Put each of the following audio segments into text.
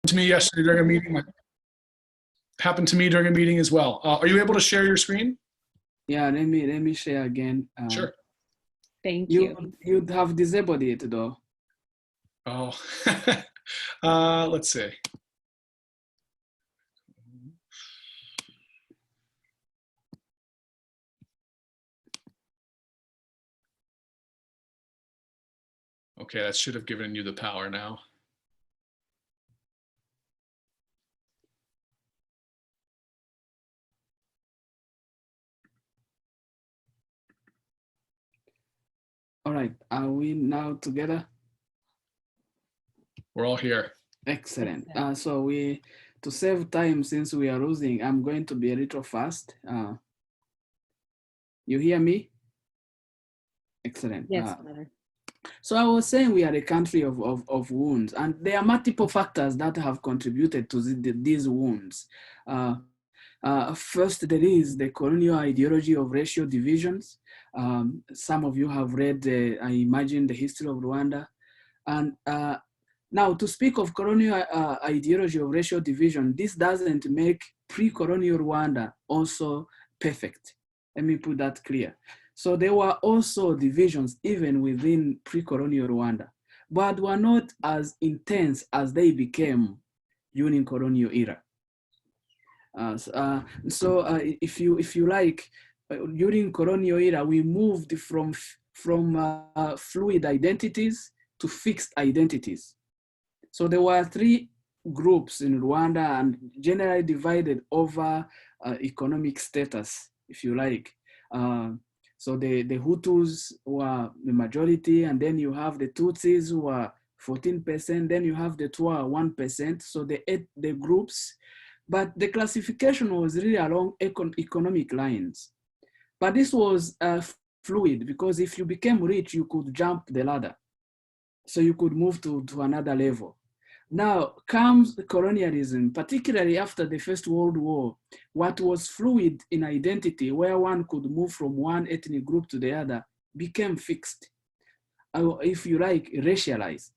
to me yesterday during a meeting. Happened to me during a meeting as well. Are you able to share your screen? Yeah, let me share again. Sure. Thank you. You have disabled it though. Oh, let's see. Okay, that should have given you the power now. All right, are we now together? We're all here. Excellent. So to save time, since we are losing, I'm going to be a little fast. You hear me? Excellent. Yes, so I was saying we are a country of wounds, and there are multiple factors that have contributed to these wounds. First, there is the colonial ideology of racial divisions. Some of you have read, I imagine, the history of Rwanda. And now, to speak of colonial ideology of racial division, this doesn't make pre-colonial Rwanda also perfect. Let me put that clear. So there were also divisions even within pre-colonial Rwanda, but were not as intense as they became during colonial era. If you like, during colonial era, we moved from fluid identities to fixed identities. So there were three groups in Rwanda and generally divided over economic status, if you like. So the Hutus were the majority, and then you have the Tutsis who are 14%, then you have the Twa 1%, so the groups. But the classification was really along economic lines. But this was fluid, because if you became rich, you could jump the ladder. So you could move to another level. Now comes colonialism, particularly after the First World War. What was fluid in identity, where one could move from one ethnic group to the other, became fixed. If you like, racialized.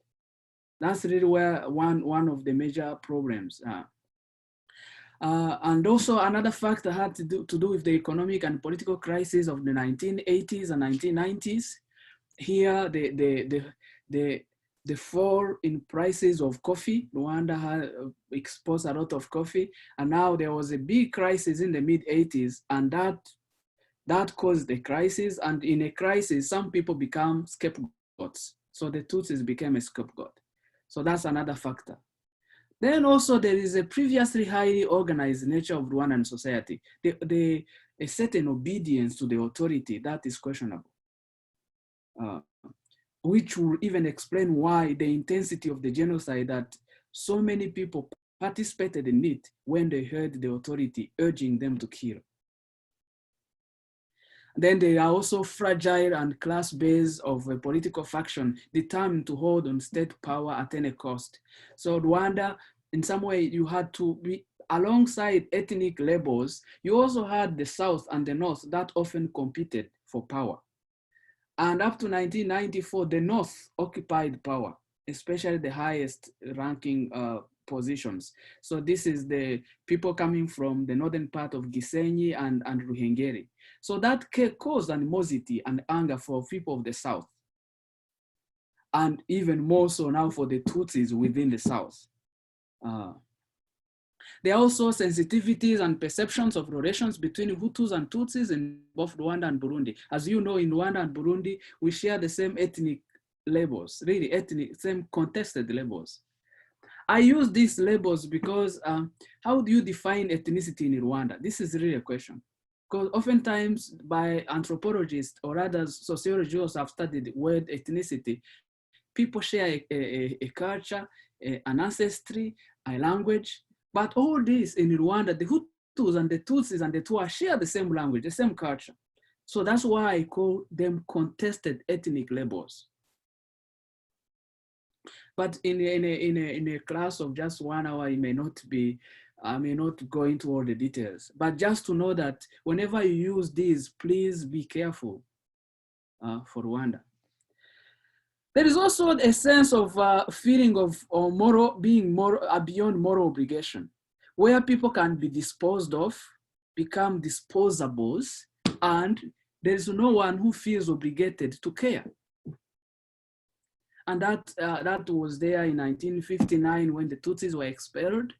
That's really where one of the major problems are. And also another factor had to do with the economic and political crisis of the 1980s and 1990s. Here, the fall in prices of coffee. Rwanda had exposed a lot of coffee, and now there was a big crisis in the mid-80s, and that caused the crisis. And in a crisis, some people become scapegoats. So the Tutsis became a scapegoat. So that's another factor. Then also there is a previously highly organized nature of Rwandan society. A certain obedience to the authority that is questionable. Which will even explain why the intensity of the genocide, that so many people participated in it when they heard the authority urging them to kill. Then they are also fragile and class-based of a political faction determined to hold on state power at any cost. So Rwanda, in some way, you had to be, alongside ethnic labels, you also had the South and the North that often competed for power. And up to 1994, the North occupied power, especially the highest ranking positions. So this is the people coming from the northern part of Gisenyi and Ruhengeri. So that caused animosity and anger for people of the South. And even more so now for the Tutsis within the South. There are also sensitivities and perceptions of relations between Hutus and Tutsis in both Rwanda and Burundi. As you know, in Rwanda and Burundi, we share the same ethnic labels, really ethnic, same contested labels. I use these labels because how do you define ethnicity in Rwanda? This is really a question. Because oftentimes by anthropologists or others, sociologists have studied the word ethnicity, people share a culture, an ancestry, a language. But all this in Rwanda, the Hutus and the Tutsis and the Twa share the same language, the same culture. So that's why I call them contested ethnic labels. But in a class of just 1 hour, it may not be, I may not go into all the details. But just to know that whenever you use these, please be careful for Rwanda. There is also a sense of feeling of being beyond moral obligation, where people can be disposed of, become disposables, and there is no one who feels obligated to care. And that was there in 1959 when the Tutsis were expelled.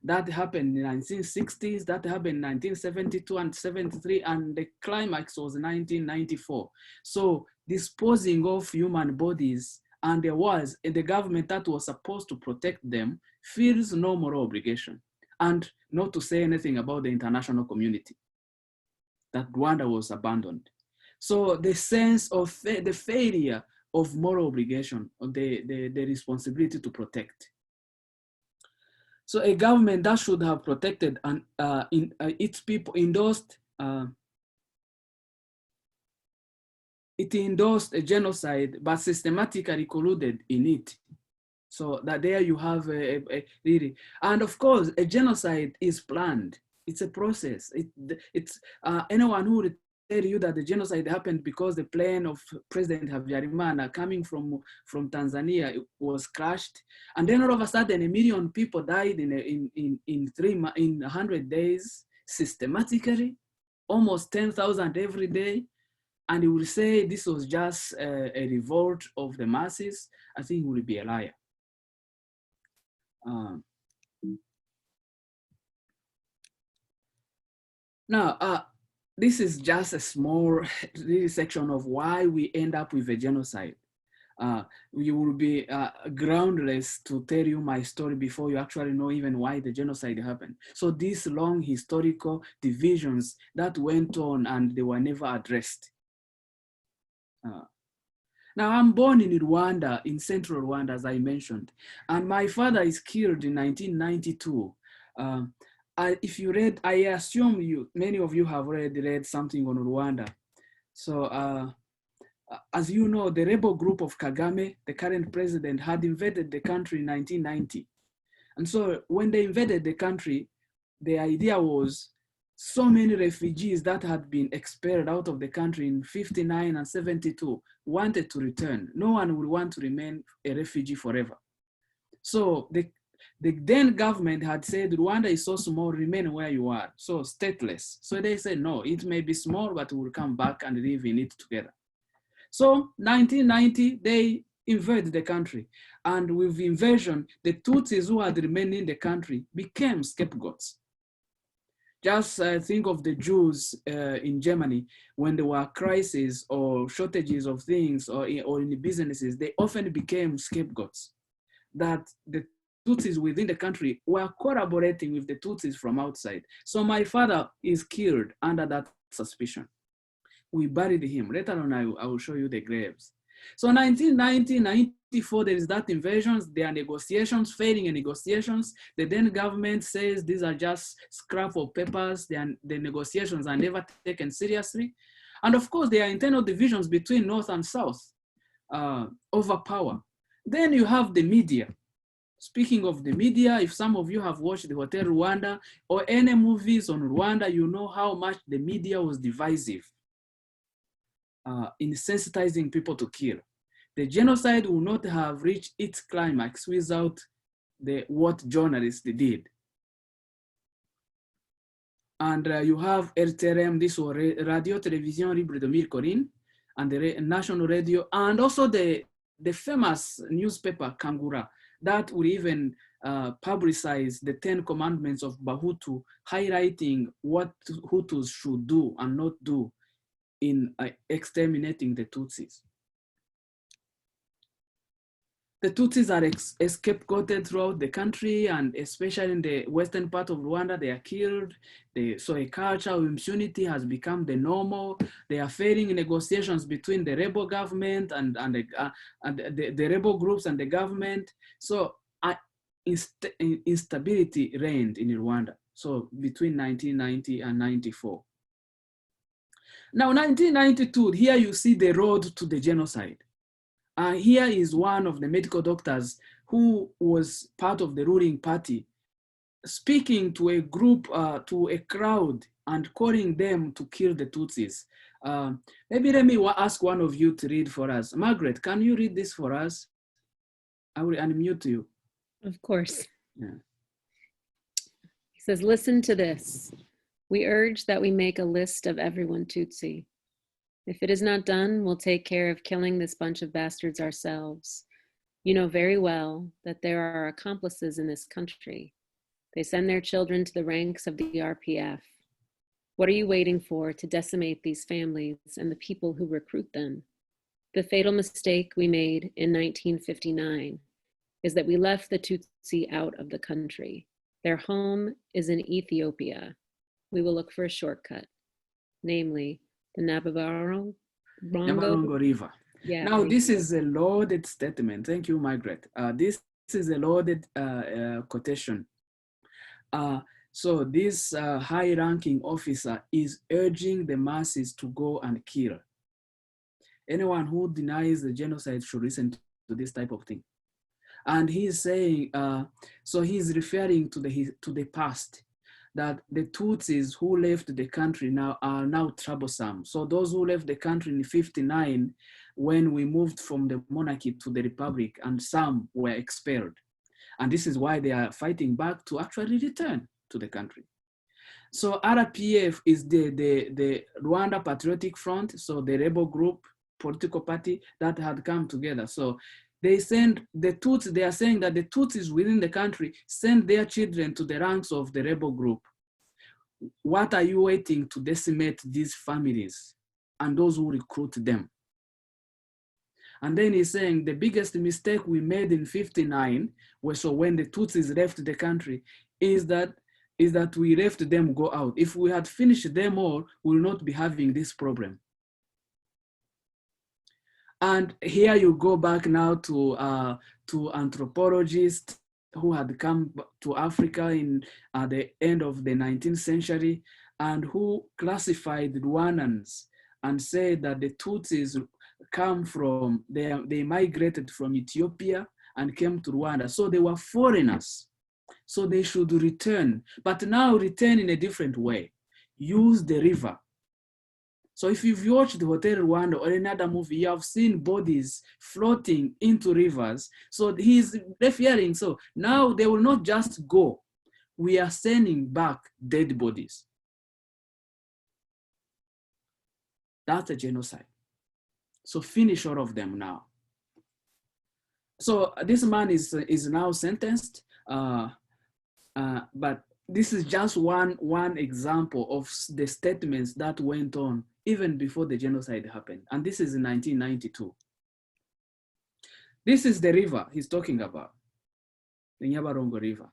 That happened in the 1960s, that happened in 1972 and 73, and the climax was 1994. So disposing of human bodies, and there was the government that was supposed to protect them feels no moral obligation. And not to say anything about the international community, that Rwanda was abandoned. So the sense of the failure of moral obligation, of the responsibility to protect. So a government that should have protected and its people endorsed, it endorsed a genocide, but systematically colluded in it. So that there you have really, and of course, a genocide is planned. It's a process. It's anyone who would tell you that the genocide happened because the plane of President Habyarimana coming from Tanzania was crashed, and then all of a sudden 1 million people died in 100 days systematically, almost 10,000 every day, and you will say this was just a revolt of the masses. I think he will be a liar. Now, this is just a small section of why we end up with a genocide. You will be groundless to tell you my story before you actually know even why the genocide happened. So these long historical divisions that went on and they were never addressed. Now I'm born in Rwanda, in central Rwanda, as I mentioned, and my father is killed in 1992. If you read, I assume many of you have already read something on Rwanda. So as you know, the rebel group of Kagame, the current president, had invaded the country in 1990. And so when they invaded the country, the idea was so many refugees that had been expelled out of the country in 59 and 72 wanted to return. No one would want to remain a refugee forever. So the then government had said, Rwanda is so small, remain where you are, so stateless. So they said, no, it may be small, but we'll come back and live in it together. So 1990, they invaded the country. And with invasion, the Tutsis who had remained in the country became scapegoats. Just think of the Jews in Germany, when there were crises or shortages of things or in the businesses, they often became scapegoats. That the Tutsis within the country were collaborating with the Tutsis from outside. So my father is killed under that suspicion. We buried him. Later on, I will show you the graves. So 1990, 94, there is that invasion. There are negotiations, failing negotiations. The then government says these are just scrap of papers. The negotiations are never taken seriously. And of course, there are internal divisions between North and South over power. Then you have the media. Speaking of the media, if some of you have watched the Hotel Rwanda or any movies on Rwanda, you know how much the media was divisive in sensitizing people to kill. The genocide would not have reached its climax without what journalists did. And you have RTRM, this was Radio Télévision Libre de Mille Collines, and the national radio, and also the famous newspaper Kangura, that would even publicize the 10 commandments of Bahutu, highlighting what Hutus should do and not do in exterminating the Tutsis. The Tutsis are scapegoated throughout the country, and especially in the western part of Rwanda, they are killed. So a culture of impunity has become the normal. They are failing in negotiations between the rebel government and the rebel groups and the government. So instability reigned in Rwanda. So between 1990 and 94. Now, 1992, here you see the road to the genocide. Here is one of the medical doctors who was part of the ruling party, speaking to a group, to a crowd, and calling them to kill the Tutsis. Maybe let me ask one of you to read for us. Margaret, can you read this for us? I will unmute you. Of course. Yeah. He says, listen to this. We urge that we make a list of everyone Tutsi. If it is not done, we'll take care of killing this bunch of bastards ourselves. You know very well that there are accomplices in this country. They send their children to the ranks of the RPF. What are you waiting for to decimate these families and the people who recruit them? The fatal mistake we made in 1959 is that we left the Tutsi out of the country. Their home is in Ethiopia. We will look for a shortcut, namely the Nyabarongo River. Yeah. Now, this is a loaded statement. Thank you, Margaret. This is a loaded quotation. So this high-ranking officer is urging the masses to go and kill. Anyone who denies the genocide should listen to this type of thing. And he's saying, so he's referring to the past, that the Tutsis who left the country now are now troublesome. So those who left the country in 59, when we moved from the monarchy to the republic, and some were expelled. And this is why they are fighting back to actually return to the country. So RPF is the Rwanda Patriotic Front, so the rebel group, political party that had come together. So they send the Tutsis, they are saying that the Tutsis within the country send their children to the ranks of the rebel group. What are you waiting to decimate these families and those who recruit them? And then he's saying the biggest mistake we made in 59 was so when the Tutsis left the country is that we left them go out. If we had finished them all, we will not be having this problem. And here you go back now to anthropologists who had come to Africa in the end of the 19th century and who classified Rwandans and said that the Tutsis come from, they migrated from Ethiopia and came to Rwanda. So they were foreigners. So they should return, but now return in a different way. Use the river. So if you've watched Hotel Rwanda or another movie, you have seen bodies floating into rivers. So he's referring, so now they will not just go. We are sending back dead bodies. That's a genocide. So finish all of them now. So this man is now sentenced, but this is just one example of the statements that went on even before the genocide happened. And this is in 1992. This is the river he's talking about, the Nyabarongo River.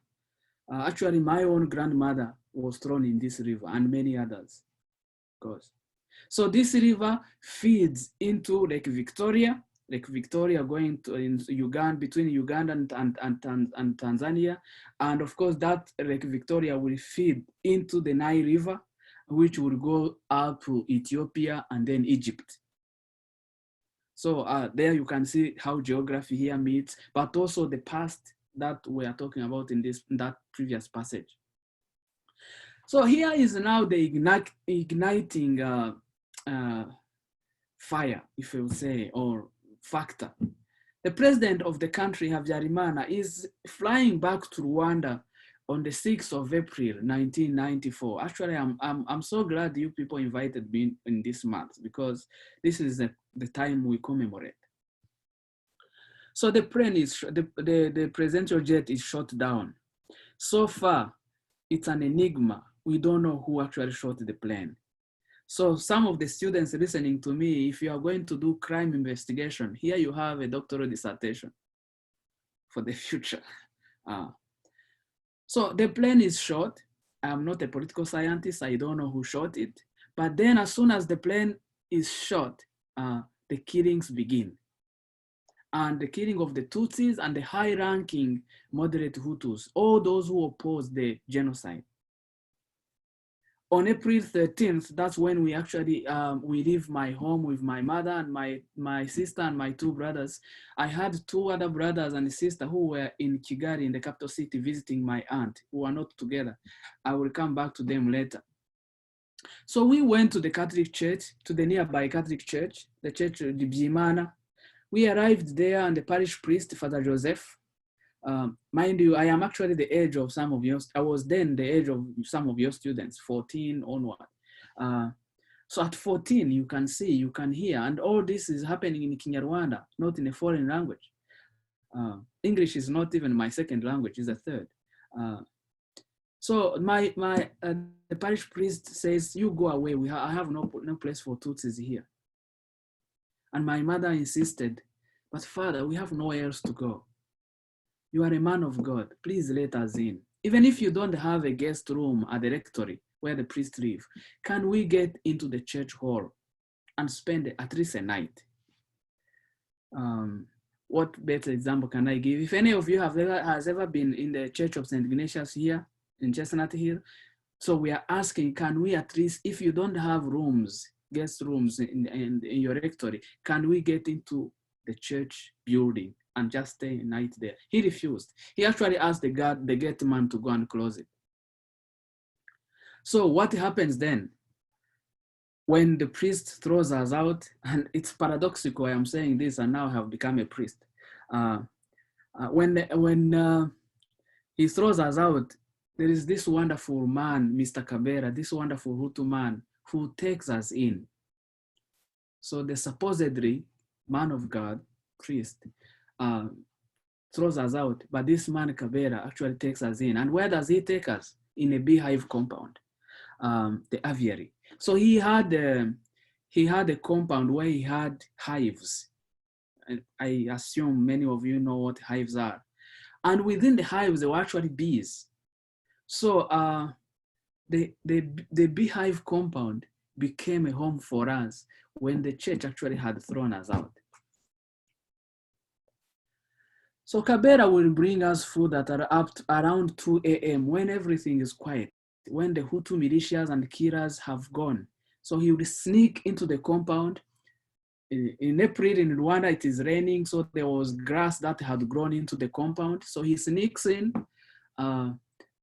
Actually, my own grandmother was thrown in this river and many others. Of course. So this river feeds into Lake Victoria going to in Uganda, between Uganda and Tanzania. And of course, that Lake Victoria will feed into the Nile River, which will go up to Ethiopia and then Egypt. So there you can see how geography here meets, but also the past that we are talking about in that previous passage. So here is now the igniting fire, if you would say, or factor. The president of the country, Habyarimana, is flying back to Rwanda on the 6th of April, 1994. Actually, I'm so glad you people invited me in this month because this is the time we commemorate. So the plane is, the presidential jet is shot down. So far, it's an enigma. We don't know who actually shot the plane. So some of the students listening to me, if you are going to do crime investigation, here you have a doctoral dissertation for the future. So the plane is shot. I'm not a political scientist. I don't know who shot it. But then as soon as the plane is shot, the killings begin. And the killing of the Tutsis and the high-ranking moderate Hutus, all those who oppose the genocide. On April 13th, that's when we actually, we leave my home with my mother and my sister and my two brothers. I had two other brothers and a sister who were in Kigali, in the capital city, visiting my aunt, who are not together. I will come back to them later. So we went to the Catholic Church, to the nearby Catholic Church, the Church of Byimana. We arrived there, and the parish priest, Father Joseph, mind you, I am actually the age of some of your, I was then the age of some of your students, 14 onward. So at 14, you can see, you can hear, and all this is happening in Kinyarwanda, not in a foreign language. English is not even my second language, it's a third. So the parish priest says, you go away, I have no place for Tutsis here. And my mother insisted, but Father, we have nowhere else to go. You are a man of God, please let us in. Even if you don't have a guest room at the rectory where the priests live, can we get into the church hall and spend at least a night? What better example can I give? If any of you has ever been in the Church of St. Ignatius here in Chestnut Hill, so we are asking, can we at least, if you don't have rooms, guest rooms in your rectory, can we get into the church building and just stay a night there? He refused. He actually asked the gate man to go and close it. So what happens then? When the priest throws us out, and it's paradoxical, I am saying this and now have become a priest. When he throws us out, there is this wonderful man, Mr. Kabera, this wonderful Hutu man who takes us in. So the supposedly man of God, priest, throws us out, but this man Kabera actually takes us in. And where does he take us? In a beehive compound, the aviary. So he had a compound where he had hives. And I assume many of you know what hives are. And within the hives, there were actually bees. So the beehive compound became a home for us when the church actually had thrown us out. So Kabera will bring us food at around 2 a.m. when everything is quiet, when the Hutu militias and killers have gone. So he would sneak into the compound. In April in Rwanda, it is raining, so there was grass that had grown into the compound. So he sneaks in,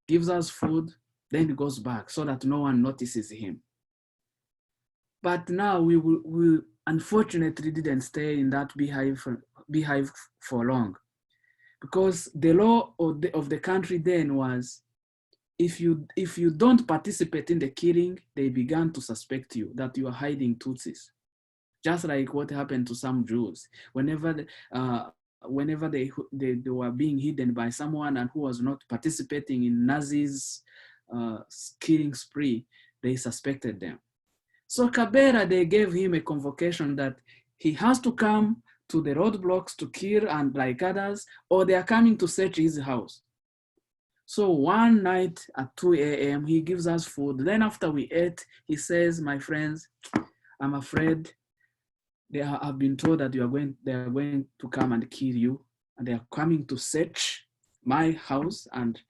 gives us food, then goes back so that no one notices him. But now we unfortunately didn't stay in that beehive for long, because the law of the country then was, if you don't participate in the killing, they began to suspect you that you are hiding Tutsis. Just like what happened to some Jews. Whenever they were being hidden by someone and who was not participating in Nazis' killing spree, they suspected them. So Kabera, they gave him a convocation that he has to come to the roadblocks to kill and like others, or they are coming to search his house. So one night at 2 a.m., he gives us food. Then after we ate, he says, my friends, I'm afraid they have been told that they are going to come and kill you, and they are coming to search my house, and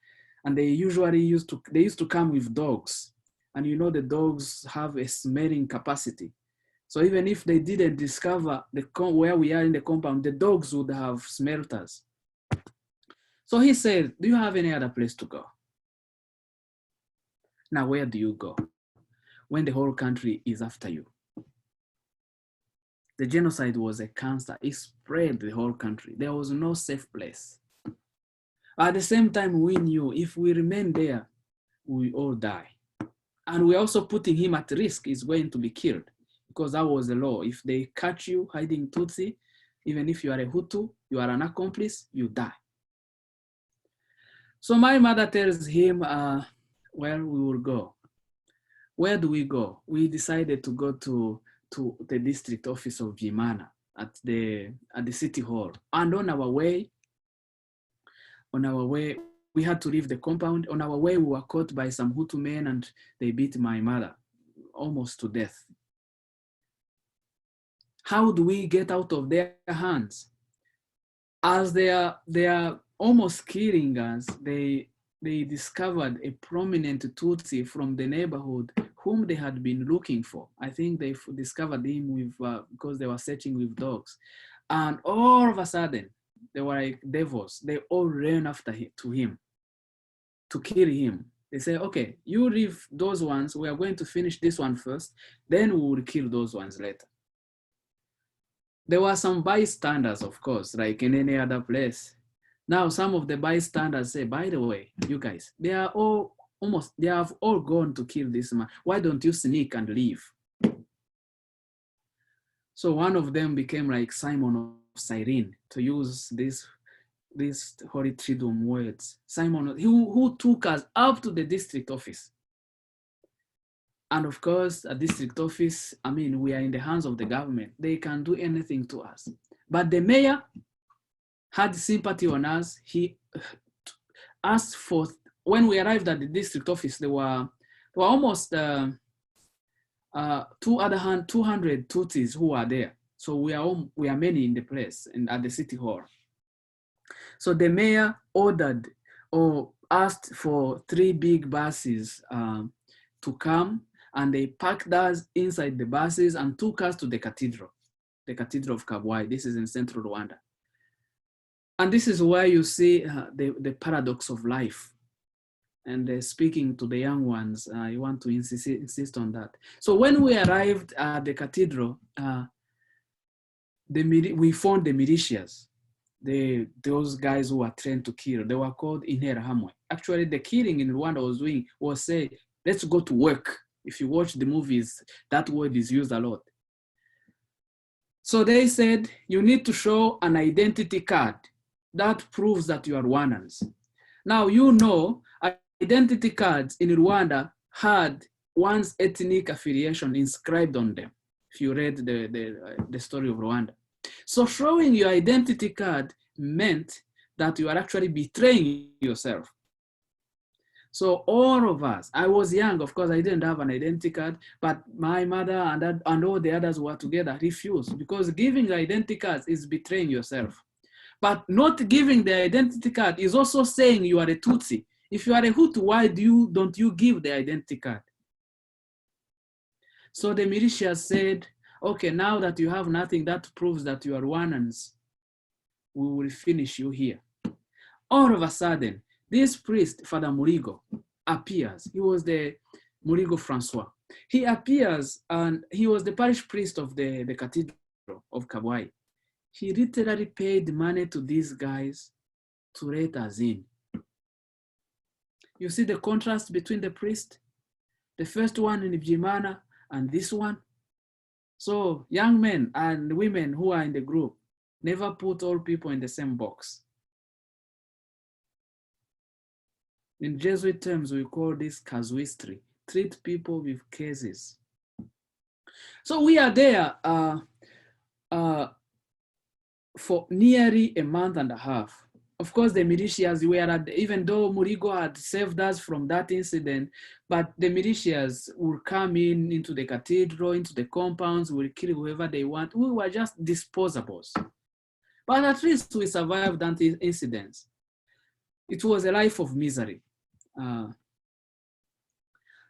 they usually used to come with dogs, and you know the dogs have a smelling capacity. So even if they didn't discover where we are in the compound, the dogs would have smelt us. So he said, do you have any other place to go? Now, where do you go when the whole country is after you? The genocide was a cancer. It spread the whole country. There was no safe place. At the same time, we knew if we remain there, we all die. And we're also putting him at risk. He's going to be killed, because that was the law. If they catch you hiding Tutsi, even if you are a Hutu, you are an accomplice, you die. So my mother tells him, well, we will go. Where do we go? We decided to go to the district office of Byimana at the city hall. And on our way, we had to leave the compound. On our way, we were caught by some Hutu men, and they beat my mother almost to death. How do we get out of their hands? As they are almost killing us, they discovered a prominent Tutsi from the neighborhood whom they had been looking for. I think they discovered him because they were searching with dogs. And all of a sudden, they were like devils. They all ran after him to kill him. They say, okay, you leave those ones. We are going to finish this one first. Then we will kill those ones later. There were some bystanders, of course, like in any other place. Now, some of the bystanders say, by the way, you guys, they are all they have all gone to kill this man. Why don't you sneak and leave? So one of them became like Simon of Cyrene, to use these Holy Triduum words. Simon, who took us up to the district office. And of course, a district office, I mean, we are in the hands of the government. They can do anything to us. But the mayor had sympathy on us. He asked for, when we arrived at the district office, there were almost 200 Tutsis who were there. So we are many in the place and at the city hall. So the mayor ordered or asked for 3 big buses to come, and they packed us inside the buses and took us to the cathedral of Kabwai. This is in central Rwanda. And this is where you see the paradox of life. And speaking to the young ones, I want to insist on that. So when we arrived at the cathedral, we found the militias. Those guys who were trained to kill, they were called Interahamwe. Actually, the killing in Rwanda was say, let's go to work. If you watch the movies, that word is used a lot. So they said, you need to show an identity card that proves that you are Rwandans. Now, you know, identity cards in Rwanda had one's ethnic affiliation inscribed on them, if you read the story of Rwanda. So showing your identity card meant that you are actually betraying yourself. So all of us, I was young, of course, I didn't have an identity card, but my mother and all the others who were together refused, because giving identity cards is betraying yourself. But not giving the identity card is also saying you are a Tutsi. If you are a Hutu, why don't you give the identity card? So the militia said, okay, now that you have nothing that proves that you are Rwandans, we will finish you here. All of a sudden, this priest, Father Murigo, appears. He was the Murigo Francois. He appears, and he was the parish priest of the cathedral of Kabwai. He literally paid money to these guys to let us in. You see the contrast between the priest, the first one in Bjimana, and this one? So young men and women who are in the group, never put all people in the same box. In Jesuit terms, we call this casuistry. Treat people with cases. So we are there for nearly a month and a half. Of course, the militias were even though Murigo had saved us from that incident, but the militias would come into the cathedral, into the compounds, will kill whoever they want. We were just disposables. But at least we survived that incident. It was a life of misery.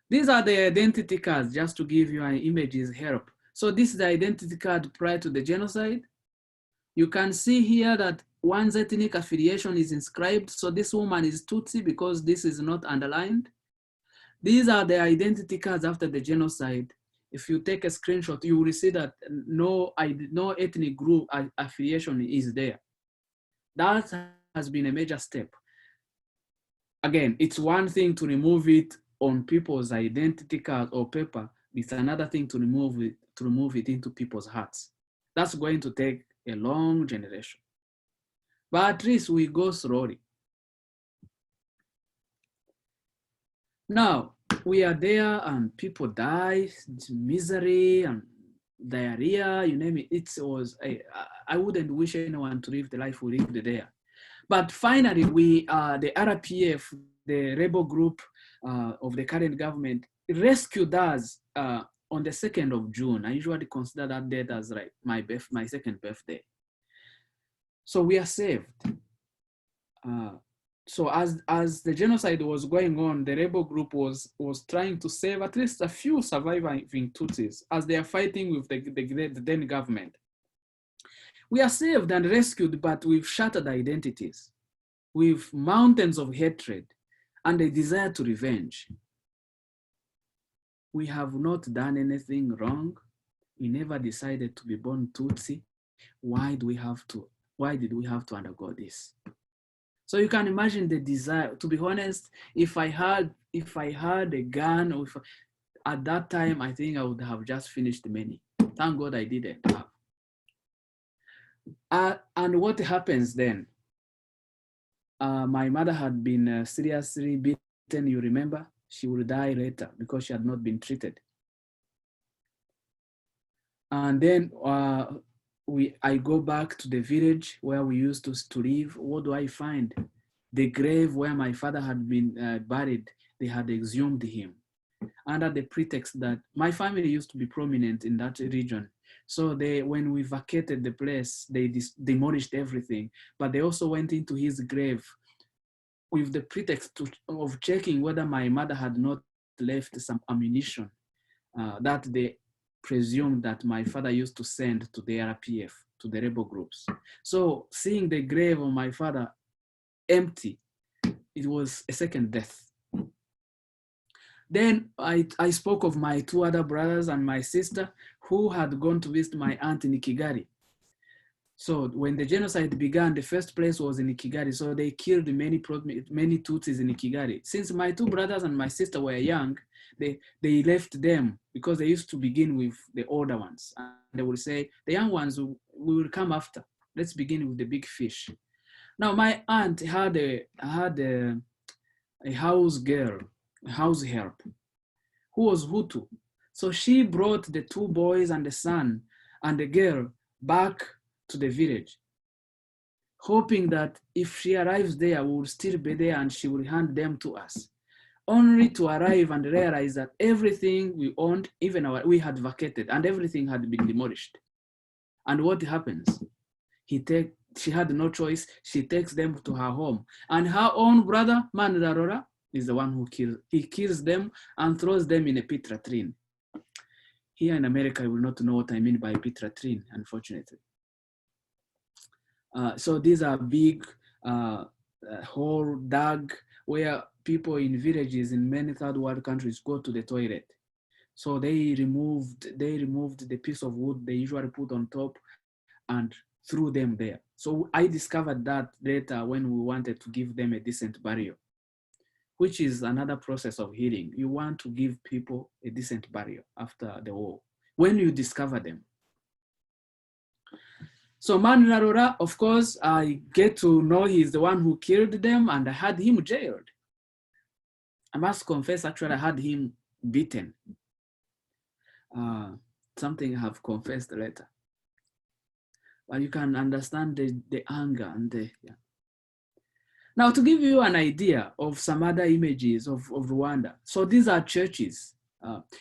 These are the identity cards, just to give you an image's help. So this is the identity card prior to the genocide. You can see here that one's ethnic affiliation is inscribed. So this woman is Tutsi because this is not underlined. These are the identity cards after the genocide. If you take a screenshot, you will see that no ethnic group affiliation is there. That has been a major step. Again, it's one thing to remove it on people's identity card or paper. It's another thing to remove it into people's hearts. That's going to take a long generation. But at least we go slowly. Now, we are there and people die, misery and diarrhea, you name it. I wouldn't wish anyone to live the life we lived there. But finally, the RPF, the rebel group of the current government, rescued us on the 2nd of June. I usually consider that date as like my second birthday. So we are saved. So as the genocide was going on, the rebel group was trying to save at least a few surviving Tutsis as they are fighting with the then government. We are saved and rescued, but with shattered identities, with mountains of hatred. and a desire to revenge. We have not done anything wrong. We never decided to be born Tutsi. Why did we have to undergo this? So you can imagine the desire. To be honest, if I had a gun, or at that time, I think I would have just finished many. Thank God I didn't have. And what happens then? My mother had been seriously beaten, you remember? She will die later because she had not been treated. And then I go back to the village where we used to live. What do I find? The grave where my father had been buried, they had exhumed him under the pretext that my family used to be prominent in that region. So when we vacated the place, they demolished everything, but they also went into his grave with the pretext of checking whether my mother had not left some ammunition that they presumed that my father used to send to the RPF, to the rebel groups. So seeing the grave of my father empty, it was a second death. Then I spoke of my two other brothers and my sister who had gone to visit my aunt in Kigali. So when the genocide began, the first place was in Kigali. So they killed many Tutsis in Kigali. Since my two brothers and my sister were young, they left them because they used to begin with the older ones. And they would say, the young ones we will come after. Let's begin with the big fish. Now my aunt had a house girl, a house help, who was Hutu. So she brought the two boys and the son and the girl back to the village, hoping that if she arrives there, we will still be there and she will hand them to us. Only to arrive and realize that everything we owned, even we had vacated and everything had been demolished. And what happens? She had no choice. She takes them to her home. And her own brother, Mandarora, is the one who kills them and throws them in a pit latrine. Here in America, you will not know what I mean by pit latrine, unfortunately. So these are big hole dug where people in villages in many third world countries go to the toilet. So they removed the piece of wood they usually put on top and threw them there. So I discovered that later when we wanted to give them a decent burial, which is another process of healing. You want to give people a decent burial after the war, when you discover them. So Mandarora, of course, I get to know he's the one who killed them and I had him jailed. I must confess, actually, I had him beaten. Something I have confessed later. But you can understand the anger and yeah. Now, to give you an idea of some other images of Rwanda. So these are churches.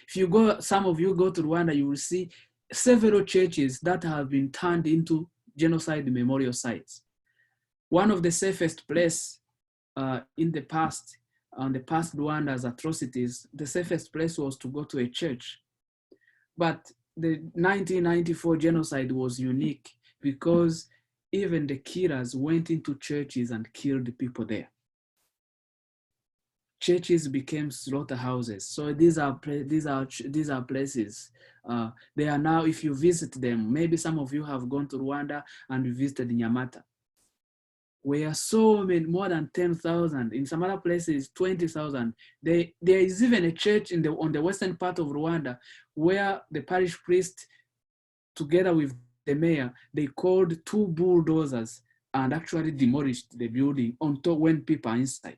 If some of you go to Rwanda, you will see several churches that have been turned into genocide memorial sites. One of the safest places in the past, on the past Rwanda's atrocities, the safest place was to go to a church. But the 1994 genocide was unique because even the killers went into churches and killed people there. Churches became slaughterhouses. So these are places. They are now, if you visit them, maybe some of you have gone to Rwanda and visited Nyamata, where so many, more than 10,000, in some other places, 20,000. There is even a church on the western part of Rwanda where the parish priest, together with the mayor, they called 2 bulldozers and actually demolished the building on top when people are inside.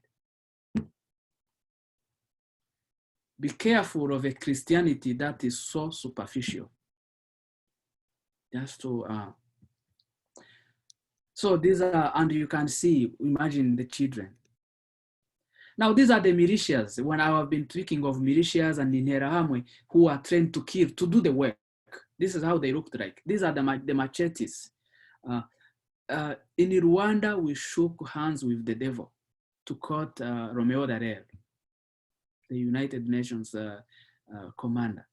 Be careful of a Christianity that is so superficial. Just to, so these are, and you can see, imagine the children. Now these are the militias. When I have been speaking of militias and Interahamwe who are trained to kill, to do the work. This is how they looked like. These are the machetes. In Rwanda, we shook hands with the devil, to quote Romeo Dallaire, the United Nations commander.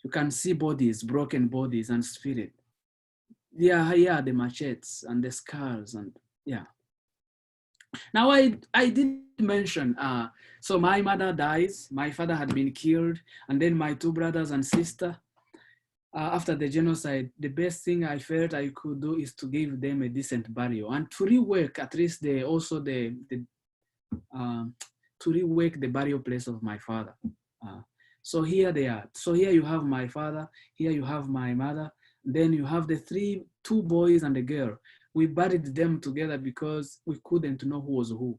You can see bodies, broken bodies and spirit. Yeah, the machetes and the scars and yeah. Now I did mention, so my mother dies, my father had been killed, and then my two brothers and sister. After the genocide, the best thing I felt I could do is to give them a decent burial and to rework at least to rework the burial place of my father. So here they are. So here you have my father, here you have my mother, then you have the two boys and a girl. We buried them together because we couldn't know who was who.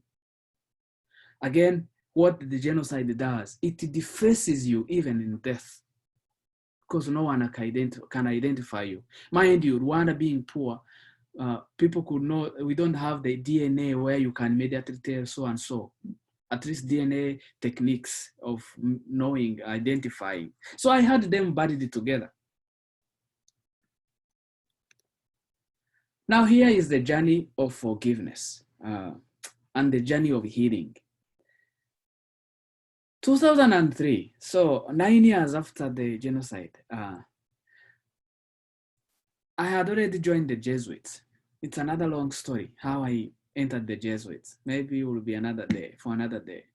Again, what the genocide does, it defaces you even in death, because no one can identify you. Mind you, Rwanda being poor, people could know, we don't have the DNA where you can immediately tell so and so. At least DNA techniques of knowing, identifying. So I had them buried together. Now here is the journey of forgiveness and the journey of healing. 2003, so 9 years after the genocide, I had already joined the Jesuits. It's another long story, how I entered the Jesuits. Maybe it will be another day, for another day.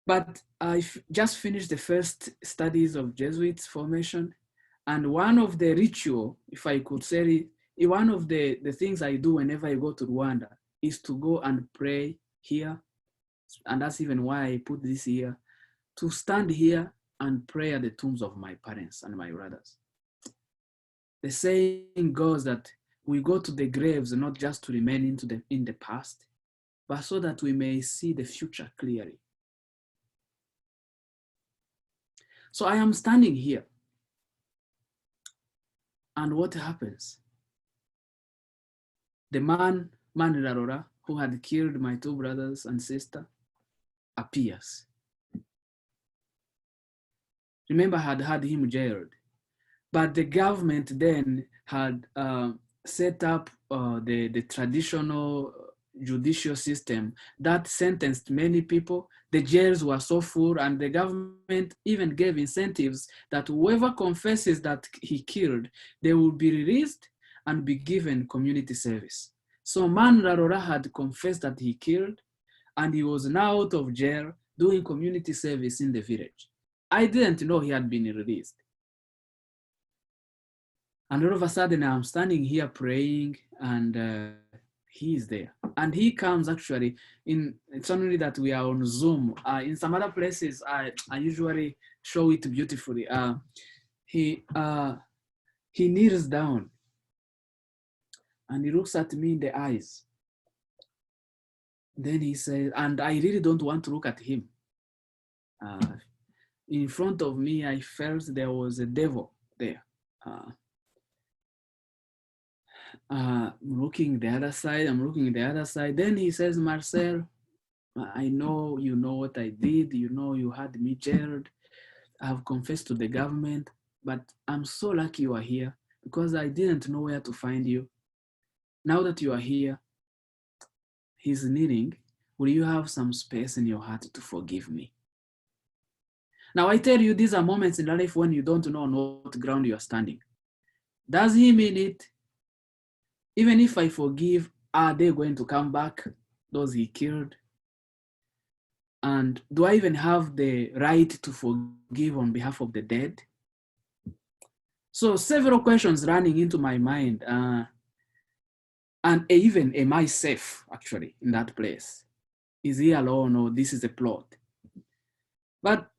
But I just finished the first studies of Jesuits formation. And one of the ritual, if I could say it, one of the things I do whenever I go to Rwanda is to go and pray here. And that's even why I put this here, to stand here and pray at the tombs of my parents and my brothers. The saying goes that we go to the graves not just to remain in the past, but so that we may see the future clearly. So I am standing here. And what happens? The man Rarora, who had killed my two brothers and sister, appears. Remember, I had had him jailed. But the government then had set up the traditional judicial system that sentenced many people. The jails were so full, and the government even gave incentives that whoever confesses that he killed, they will be released and be given community service. So Man Rarora had confessed that he killed, and he was now out of jail doing community service in the village. I didn't know he had been released. And all of a sudden, I'm standing here praying, and he is there. And he comes actually it's only that we are on Zoom. In some other places, I usually show it beautifully. He kneels down and he looks at me in the eyes. Then he says, and I really don't want to look at him. In front of me, I felt there was a devil there. I'm looking the other side, I'm looking the other side. Then he says, Marcel, I know you know what I did. You know you had me jailed. I have confessed to the government, but I'm so lucky you are here because I didn't know where to find you. Now that you are here, he's kneeling. Will you have some space in your heart to forgive me? Now I tell you, these are moments in life when you don't know on what ground you are standing. Does he mean it? Even if I forgive, are they going to come back, those he killed? And do I even have the right to forgive on behalf of the dead? So several questions running into my mind. And even, am I safe actually in that place? Is he alone or this is a plot? But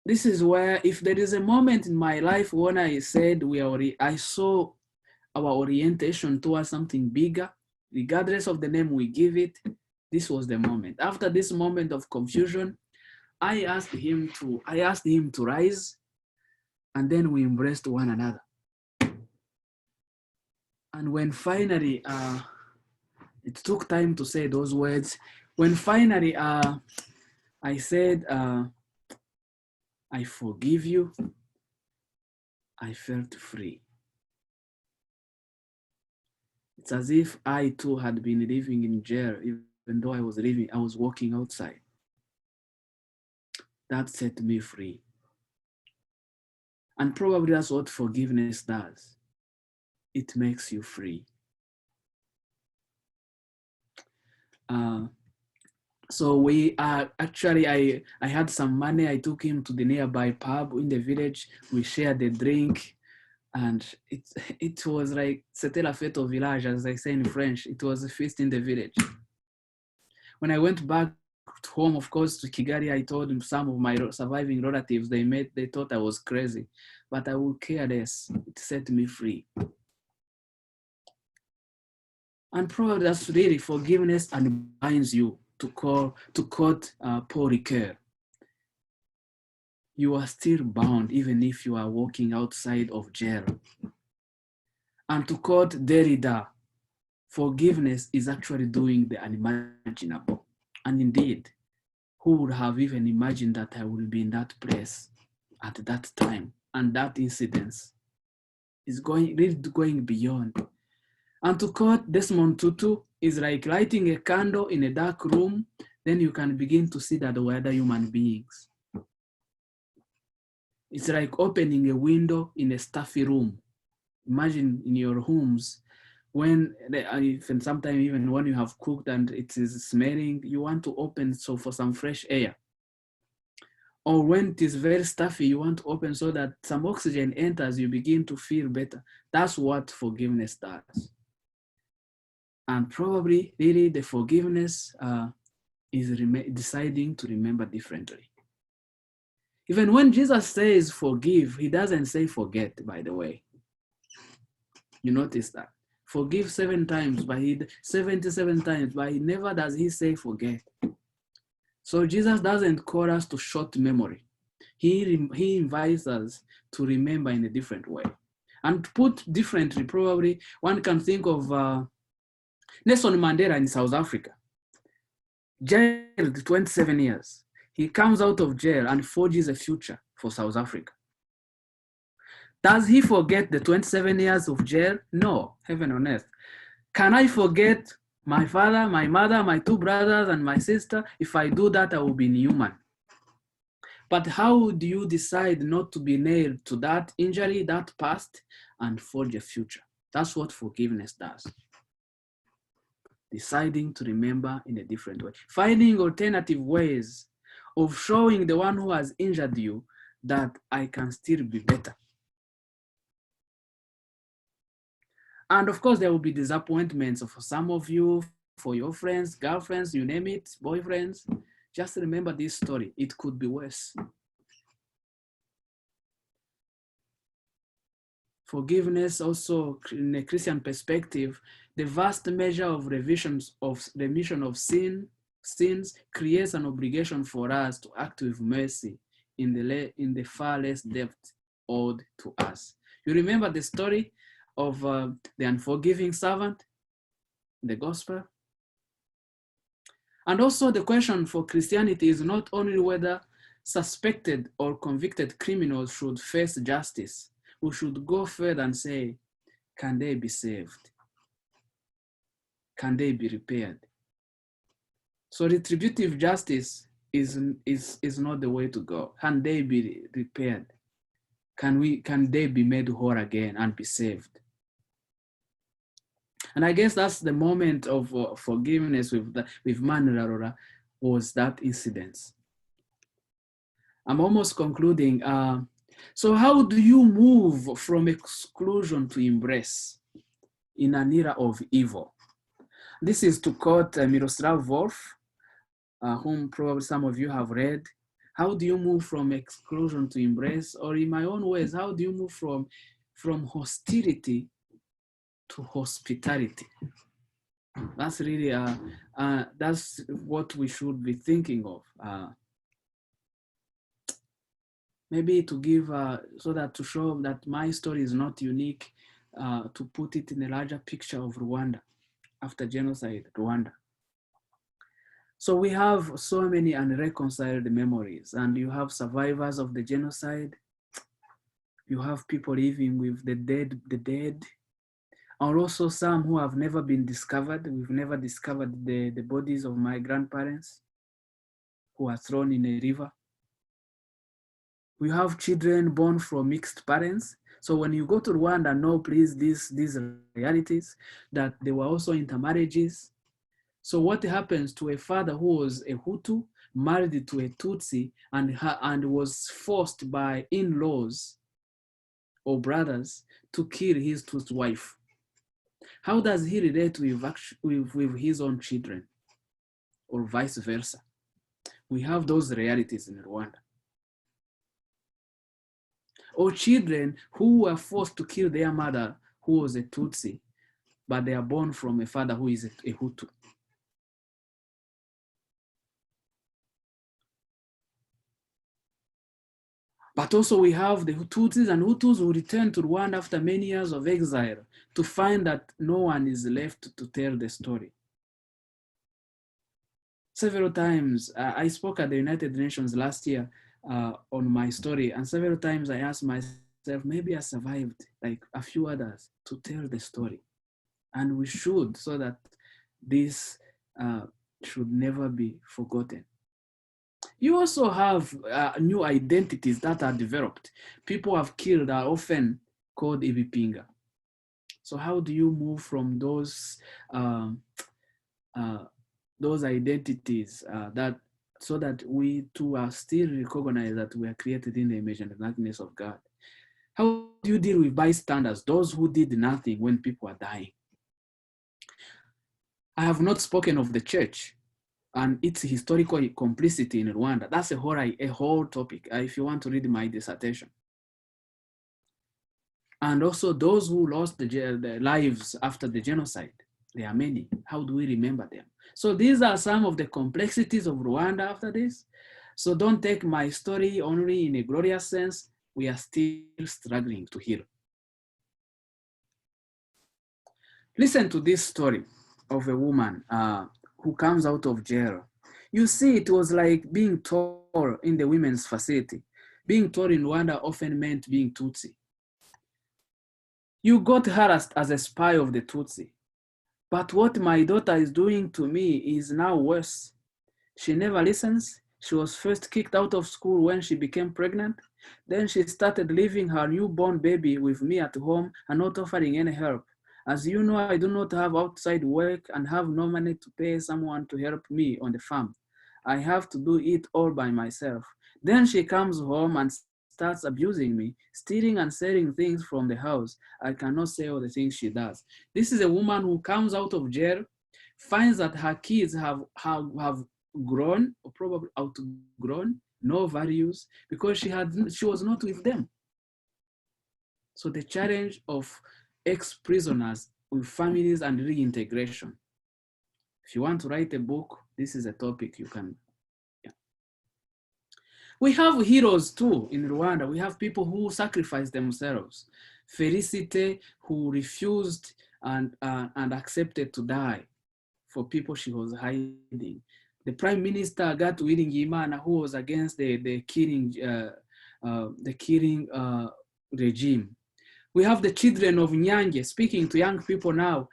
this is where, if there is a moment in my life when I said I saw our orientation towards something bigger, regardless of the name we give it, this was the moment. After this moment of confusion, I asked him to rise, and then we embraced one another. And when finally, it took time to say those words. When finally I said, I forgive you, I felt free. It's as if I too had been living in jail, even though I was walking outside. That set me free. And probably that's what forgiveness does. It makes you free. So we actually, I had some money. I took him to the nearby pub in the village. We shared the drink, and it was like c'était la fête au village, as I say in French. It was a feast in the village. When I went back home, of course, to Kigali, I told him some of my surviving relatives, they thought I was crazy, but I would care less. It set me free. And probably that's really forgiveness and binds you, to quote Paul Ricoeur. You are still bound even if you are walking outside of jail. And to quote Derrida, forgiveness is actually doing the unimaginable. And indeed, who would have even imagined that I would be in that place at that time, and that incidence is really going beyond. And to quote Desmond Tutu, is like lighting a candle in a dark room, then you can begin to see that we're other human beings. It's like opening a window in a stuffy room. Imagine in your homes, when sometimes even when you have cooked and it is smelling, you want to open so for some fresh air. Or when it is very stuffy, you want to open so that some oxygen enters, you begin to feel better. That's what forgiveness does. And probably really the forgiveness is deciding to remember differently. Even when Jesus says forgive, he doesn't say forget, by the way. You notice that. Forgive 7 times, but 77 times, but never does he say forget. So Jesus doesn't call us to short memory. He invites us to remember in a different way. And put differently, probably one can think of Nelson Mandela in South Africa. Jailed 27 years. He comes out of jail and forges a future for South Africa. Does he forget the 27 years of jail? No, heaven on earth. Can I forget my father, my mother, my 2 brothers, and my sister? If I do that, I will be inhuman. But how do you decide not to be nailed to that injury, that past, and forge a future? That's what forgiveness does. Deciding to remember in a different way. Finding alternative ways of showing the one who has injured you that I can still be better. And of course, there will be disappointments for some of you, for your friends, girlfriends, you name it, boyfriends. Just remember this story. It could be worse. Forgiveness also, in a Christian perspective, the vast measure of remission of sins creates an obligation for us to act with mercy in the far less depth owed to us. You remember the story of the unforgiving servant in the gospel? And also the question for Christianity is not only whether suspected or convicted criminals should face justice. We should go further and say, can they be saved? Can they be repaired? So retributive justice is not the way to go. Can they be repaired? Can they be made whole again and be saved? And I guess that's the moment of forgiveness with Manrarora, was that incident. I'm almost concluding. So how do you move from exclusion to embrace in an era of evil? This is to quote Miroslav Volf, whom probably some of you have read. How do you move from exclusion to embrace? Or in my own words, how do you move from hostility to hospitality? That's really, that's what we should be thinking of. Maybe to give, so that to show that my story is not unique, to put it in a larger picture of Rwanda, after genocide, Rwanda. So we have so many unreconciled memories, and you have survivors of the genocide. You have people living with the dead, and also some who have never been discovered. We've never discovered the bodies of my grandparents who are thrown in a river. We have children born from mixed parents. So when you go to Rwanda, know please these realities, that there were also intermarriages. So what happens to a father who was a Hutu, married to a Tutsi, and was forced by in-laws or brothers to kill his Tutsi wife? How does he relate with his own children, or vice versa? We have those realities in Rwanda. Or children who were forced to kill their mother, who was a Tutsi, but they are born from a father who is a Hutu. But also we have the Tutsis and Hutus who return to Rwanda after many years of exile to find that no one is left to tell the story. Several times, I spoke at the United Nations last year on my story, and several times I asked myself, maybe I survived like a few others to tell the story. And we should, so that this should never be forgotten. You also have new identities that are developed. People have killed are often called Ibipinga. So how do you move from those identities so that we too are still recognized that we are created in the image and likeness of God? How do you deal with bystanders, those who did nothing when people are dying? I have not spoken of the church and its historical complicity in Rwanda. That's a whole topic if you want to read my dissertation. And also those who lost their lives after the genocide. There are many. How do we remember them? So these are some of the complexities of Rwanda after this. So don't take my story only in a glorious sense. We are still struggling to heal. Listen to this story of a woman who comes out of jail. You see, it was like being told in the women's facility. Being told in Rwanda often meant being Tutsi. You got harassed as a spy of the Tutsi. But what my daughter is doing to me is now worse. She never listens. She was first kicked out of school when she became pregnant. Then she started leaving her newborn baby with me at home and not offering any help. As you know, I do not have outside work and have no money to pay someone to help me on the farm. I have to do it all by myself. Then she comes home and starts abusing me, stealing and selling things from the house. I cannot say all the things she does. This is a woman who comes out of jail, finds that her kids have grown, or probably outgrown, no values, because she was not with them. So the challenge of ex-prisoners with families and reintegration. If you want to write a book, this is a topic you can. Yeah. We have heroes too in Rwanda. We have people who sacrificed themselves. Felicite, who refused and accepted to die for people she was hiding. The Prime Minister Agathe Uwineza, who was against the killing regime. We have the children of Nyange speaking to young people now.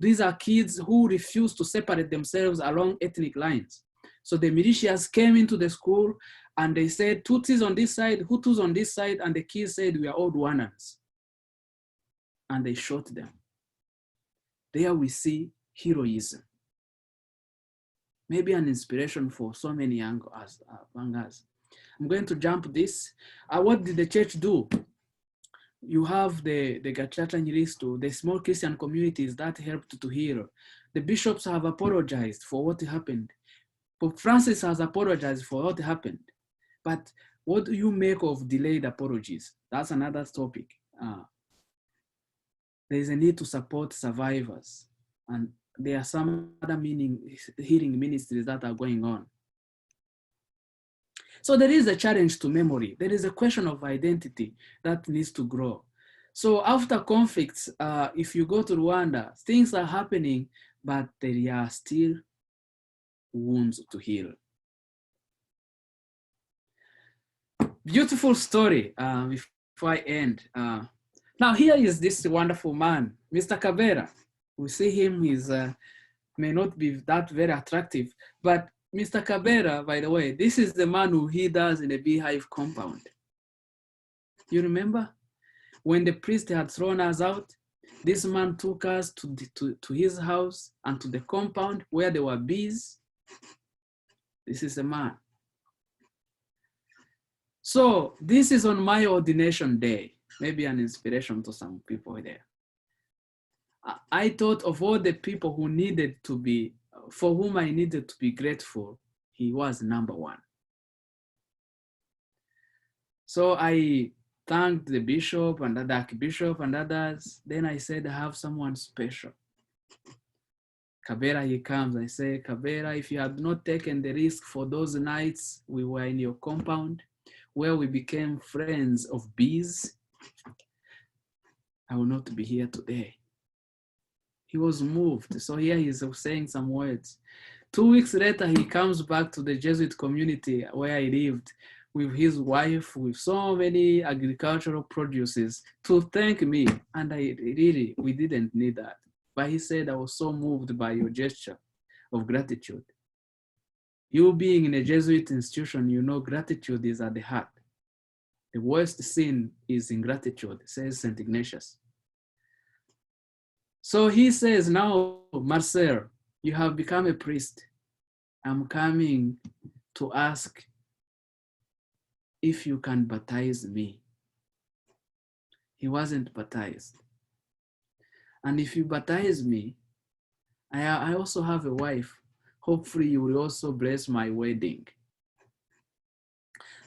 These are kids who refuse to separate themselves along ethnic lines. So the militias came into the school and they said, Tutsis on this side, Hutus on this side, and the kids said, we are all Rwandans. And they shot them. There we see heroism. Maybe an inspiration for so many young us. I'm going to jump this. What did the church do? You have the Gacaca Nyiristo, the small Christian communities that helped to heal. The bishops have apologized for what happened. Pope Francis has apologized for what happened. But what do you make of delayed apologies? That's another topic. There is a need to support survivors. And there are some other healing ministries that are going on. So there is a challenge to memory. There is a question of identity that needs to grow. So after conflicts, if you go to Rwanda, things are happening, but there are still wounds to heal. Beautiful story before I end. Now here is this wonderful man, Mr. Kabera. We see him, he's may not be that very attractive, but Mr. Kabera, by the way, this is the man who hid us in a beehive compound. You remember? When the priest had thrown us out, This man took us to his house and to the compound where there were bees. This is the man. So this is on my ordination day, maybe an inspiration to some people there. I thought of all the people who needed to be, for whom I needed to be grateful, he was number one. So I thanked the bishop and the archbishop and others. Then I said, I have someone special. Kabera, he comes. I say, Kabera, if you had not taken the risk for those nights we were in your compound, where we became friends of bees, I will not be here today. He was moved. So here he's saying some words. 2 weeks later, he comes back to the Jesuit community where I lived with his wife, with so many agricultural produces to thank me. And we didn't need that. But he said, I was so moved by your gesture of gratitude. You being in a Jesuit institution, you know gratitude is at the heart. The worst sin is ingratitude, says St. Ignatius. So he says, now, Marcel, you have become a priest. I'm coming to ask if you can baptize me. He wasn't baptized. And if you baptize me, I also have a wife. Hopefully you will also bless my wedding.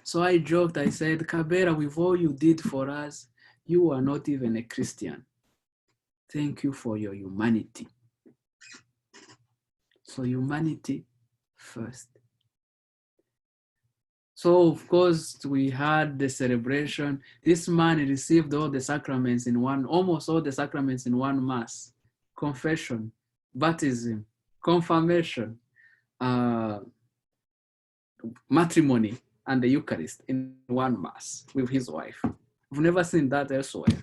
So I joked, I said, Kabera, with all you did for us, you are not even a Christian. Thank you for your humanity. So humanity first. So of course we had the celebration. This man received all the sacraments in one, almost all the sacraments in one mass. Confession, baptism, confirmation, matrimony, and the Eucharist in one mass with his wife. I've never seen that elsewhere.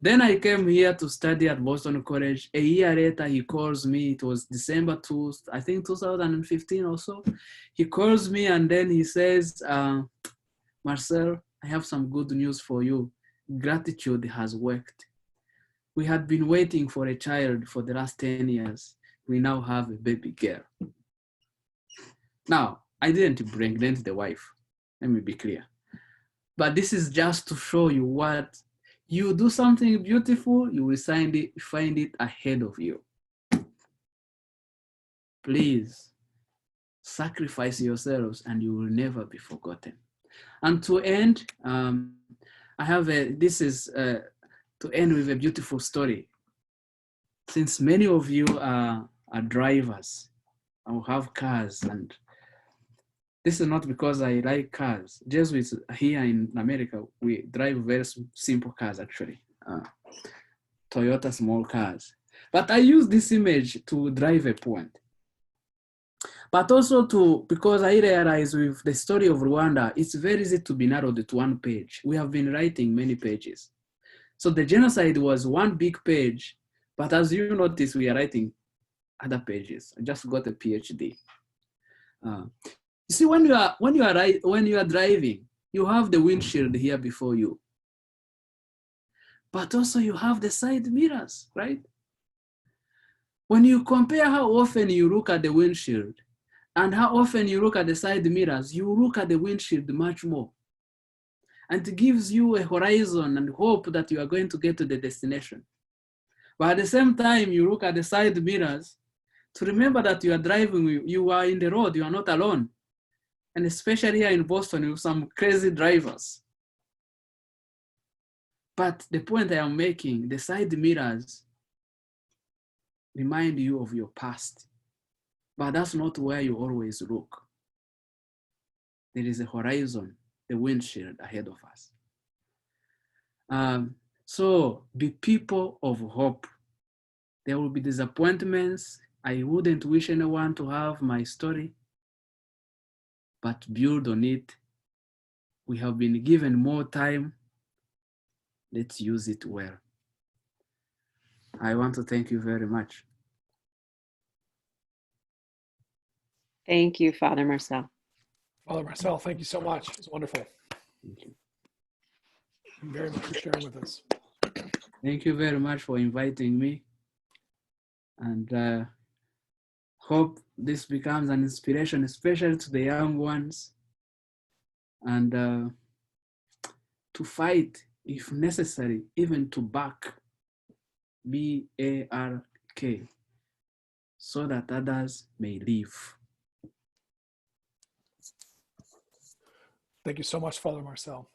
Then I came here to study at Boston College. A year later, he calls me. It was December 2, I think 2015 or so. He calls me and then he says, Marcel, I have some good news for you. Gratitude has worked. We had been waiting for a child for the last 10 years. We now have a baby girl. Now, I didn't impregnate the wife. Let me be clear. But this is just to show you what you do something beautiful, you will find it ahead of you. Please sacrifice yourselves and you will never be forgotten. And to end, I have to end with a beautiful story. Since many of you are drivers or have cars, and this is not because I like cars. Jesuits here in America, we drive very simple cars actually. Toyota small cars. But I use this image to drive a point. But also because I realize with the story of Rwanda, it's very easy to be narrowed to one page. We have been writing many pages. So the genocide was one big page, but as you notice, we are writing other pages. I just got a Ph.D. You see, when you are driving, you have the windshield here before you, but also you have the side mirrors, right? When you compare how often you look at the windshield and how often you look at the side mirrors, you look at the windshield much more. And it gives you a horizon and hope that you are going to get to the destination. But at the same time, you look at the side mirrors to remember that you are driving, you are in the road, you are not alone. And especially here in Boston with some crazy drivers. But the point I am making, the side mirrors remind you of your past. But that's not where you always look. There is a horizon, the windshield ahead of us. So be people of hope. There will be disappointments. I wouldn't wish anyone to have my story, but build on it. We have been given more time. Let's use it well. I want to thank you very much. Thank you, Father Marcel. Father Marcel, thank you so much. It's wonderful. Thank you. Thank you very much for sharing with us. Thank you very much for inviting me. And hope this becomes an inspiration, especially to the young ones. And to fight, if necessary, even to bark, B-A-R-K, so that others may live. Thank you so much, Father Marcel.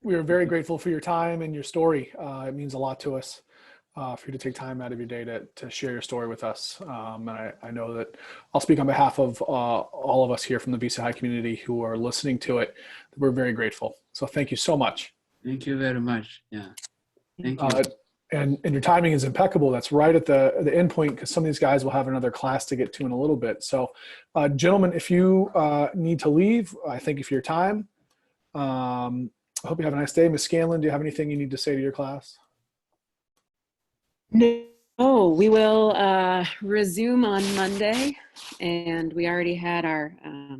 We are very grateful for your time and your story. It means a lot to us for you to take time out of your day to share your story with us. And I know that I'll speak on behalf of all of us here from the Visa High community who are listening to it. We're very grateful. So thank you so much. Thank you very much. Yeah. Thank you. And your timing is impeccable. That's right at the end point, because some of these guys will have another class to get to in a little bit. So gentlemen, if you need to leave, I thank you for your time. I hope you have a nice day. Ms. Scanlon, do you have anything you need to say to your class? No, we will resume on Monday, and we already had our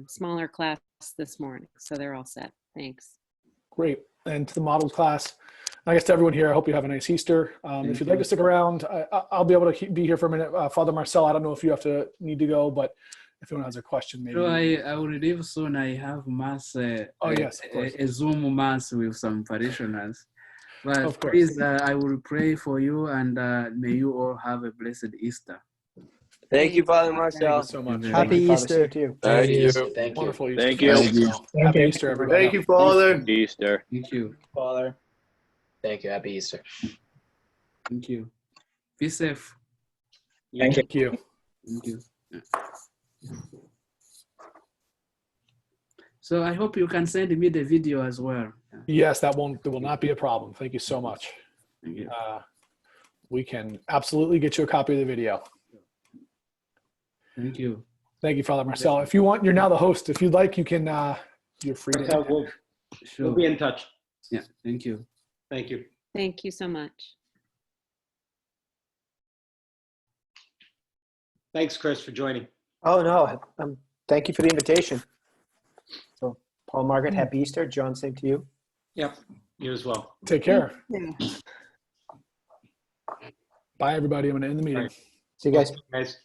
smaller class this morning, so they're all set. Thanks. Great. And to the modeled class, I guess to everyone here, I hope you have a nice Easter. If you'd like to stick around, I'll be able to be here for a minute. Father Marcel, I don't know if you need to go, but if anyone has a question, maybe. So I will leave soon. I have mass. Oh, yes, of course. A Zoom mass with some parishioners. But Of course. please, I will pray for you, and may you all have a blessed Easter. Thank you, Father Thank Marcel. you so much. Happy Easter to you. Thank you. Thank you. Wonderful Easter. Thank you. Father Marcel. Happy Easter, everybody. Thank you, Father. Easter. Thank you. Father. Thank you. Happy Easter. Thank you. Be safe. Thank you. Thank you. So I hope you can send me the video as well. Yes, there will not be a problem. Thank you so much. Thank you. We can absolutely get you a copy of the video. Thank you. Thank you, Father Marcel. If you want, you're now the host. If you'd like, you can, you're free to. Sure. We'll be in touch. Yeah. Thank you. Thank you. Thank you so much. Thanks, Chris, for joining. Oh, no. Thank you for the invitation. So, Paul, Margaret, happy Easter. John, same to you. Yep, you as well. Take care. Yeah. Bye, everybody. I'm going to end the meeting. See you guys. Guys.